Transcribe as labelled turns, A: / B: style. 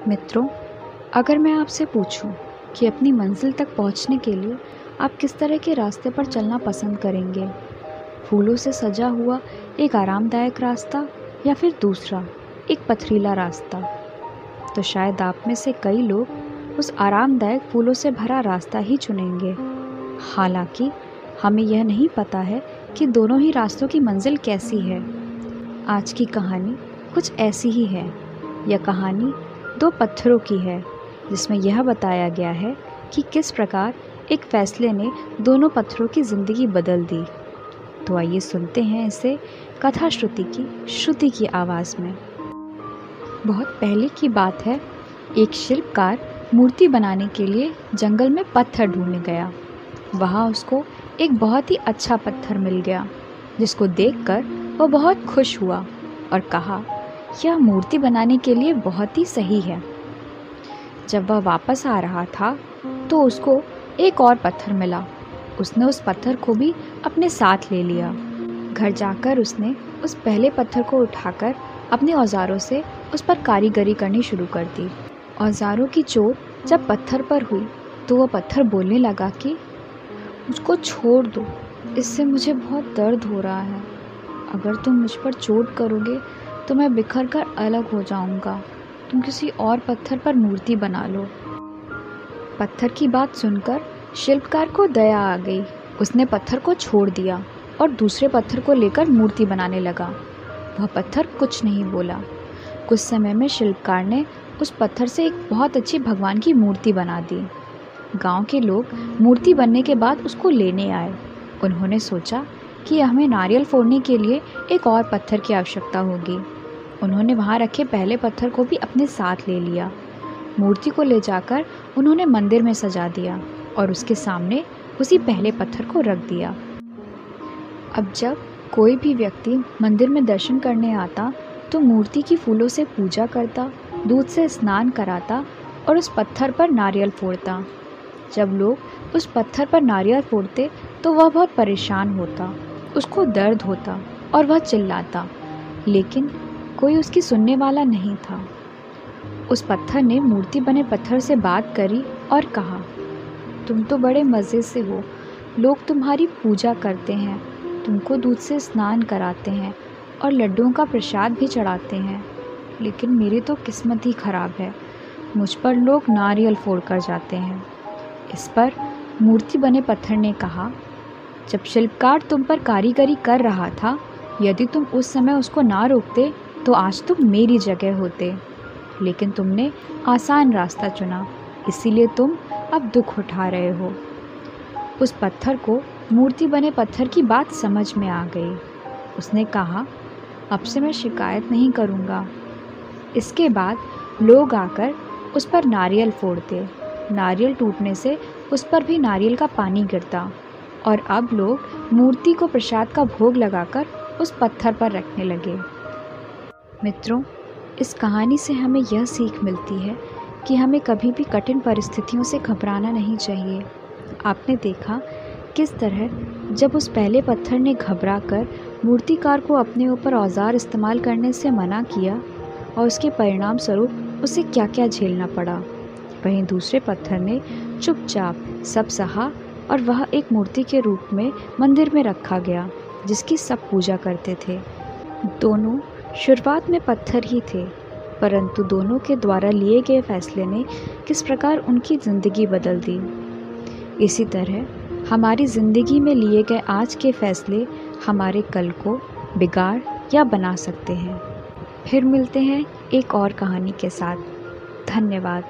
A: मित्रों, अगर मैं आपसे पूछूं कि अपनी मंजिल तक पहुंचने के लिए आप किस तरह के रास्ते पर चलना पसंद करेंगे, फूलों से सजा हुआ एक आरामदायक रास्ता या फिर दूसरा एक पथरीला रास्ता, तो शायद आप में से कई लोग उस आरामदायक फूलों से भरा रास्ता ही चुनेंगे। हालांकि हमें यह नहीं पता है कि दोनों ही रास्तों की मंजिल कैसी है। आज की कहानी कुछ ऐसी ही है। यह कहानी दो पत्थरों की है, जिसमें यह बताया गया है कि किस प्रकार एक फैसले ने दोनों पत्थरों की ज़िंदगी बदल दी। तो आइए सुनते हैं इसे कथा श्रुति की आवाज़ में। बहुत पहले की बात है। एक शिल्पकार मूर्ति बनाने के लिए जंगल में पत्थर ढूंढने गया। वहाँ उसको एक बहुत ही अच्छा पत्थर मिल गया, जिसको देखकर वह बहुत खुश हुआ और कहा, यह मूर्ति बनाने के लिए बहुत ही सही है। जब वह वापस आ रहा था तो उसको एक और पत्थर मिला। उसने उस पत्थर को भी अपने साथ ले लिया। घर जाकर उसने उस पहले पत्थर को उठाकर अपने औजारों से उस पर कारीगरी करनी शुरू कर दी। औजारों की चोट जब पत्थर पर हुई तो वह पत्थर बोलने लगा कि मुझको छोड़ दो, इससे मुझे बहुत दर्द हो रहा है। अगर तुम मुझ पर चोट करोगे तो मैं बिखर कर अलग हो जाऊंगा। तुम किसी और पत्थर पर मूर्ति बना लो। पत्थर की बात सुनकर शिल्पकार को दया आ गई। उसने पत्थर को छोड़ दिया और दूसरे पत्थर को लेकर मूर्ति बनाने लगा। वह पत्थर कुछ नहीं बोला। कुछ समय में शिल्पकार ने उस पत्थर से एक बहुत अच्छी भगवान की मूर्ति बना दी। गांव के लोग मूर्ति बनने के बाद उसको लेने आए। उन्होंने सोचा कि हमें नारियल फोड़ने के लिए एक और पत्थर की आवश्यकता होगी। उन्होंने वहाँ रखे पहले पत्थर को भी अपने साथ ले लिया। मूर्ति को ले जाकर उन्होंने मंदिर में सजा दिया और उसके सामने उसी पहले पत्थर को रख दिया। अब जब कोई भी व्यक्ति मंदिर में दर्शन करने आता तो मूर्ति की फूलों से पूजा करता, दूध से स्नान कराता और उस पत्थर पर नारियल फोड़ता। जब लोग उस पत्थर पर नारियल फोड़ते तो वह बहुत परेशान होता, उसको दर्द होता और वह चिल्लाता, लेकिन कोई उसकी सुनने वाला नहीं था। उस पत्थर ने मूर्ति बने पत्थर से बात करी और कहा, तुम तो बड़े मज़े से हो। लोग तुम्हारी पूजा करते हैं, तुमको दूध से स्नान कराते हैं और लड्डुओं का प्रसाद भी चढ़ाते हैं, लेकिन मेरी तो किस्मत ही ख़राब है। मुझ पर लोग नारियल फोड़ कर जाते हैं। इस पर मूर्ति बने पत्थर ने कहा, जब शिल्पकार तुम पर कारीगरी कर रहा था, यदि तुम उस समय उसको ना रोकते तो आज तुम मेरी जगह होते, लेकिन तुमने आसान रास्ता चुना, इसीलिए तुम अब दुख उठा रहे हो। उस पत्थर को मूर्ति बने पत्थर की बात समझ में आ गई। उसने कहा, अब से मैं शिकायत नहीं करूँगा। इसके बाद लोग आकर उस पर नारियल फोड़ते। नारियल टूटने से उस पर भी नारियल का पानी गिरता और अब लोग मूर्ति को प्रसाद का भोग लगाकर उस पत्थर पर रखने लगे। मित्रों, इस कहानी से हमें यह सीख मिलती है कि हमें कभी भी कठिन परिस्थितियों से घबराना नहीं चाहिए। आपने देखा किस तरह जब उस पहले पत्थर ने घबराकर मूर्तिकार को अपने ऊपर औजार इस्तेमाल करने से मना किया और उसके परिणाम स्वरूप उसे क्या क्या झेलना पड़ा। वहीं दूसरे पत्थर ने चुपचाप सब सहा और वह एक मूर्ति के रूप में मंदिर में रखा गया, जिसकी सब पूजा करते थे। दोनों शुरुआत में पत्थर ही थे, परंतु दोनों के द्वारा लिए गए फैसले ने किस प्रकार उनकी ज़िंदगी बदल दी। इसी तरह हमारी ज़िंदगी में लिए गए आज के फैसले हमारे कल को बिगाड़ या बना सकते हैं। फिर मिलते हैं एक और कहानी के साथ। धन्यवाद।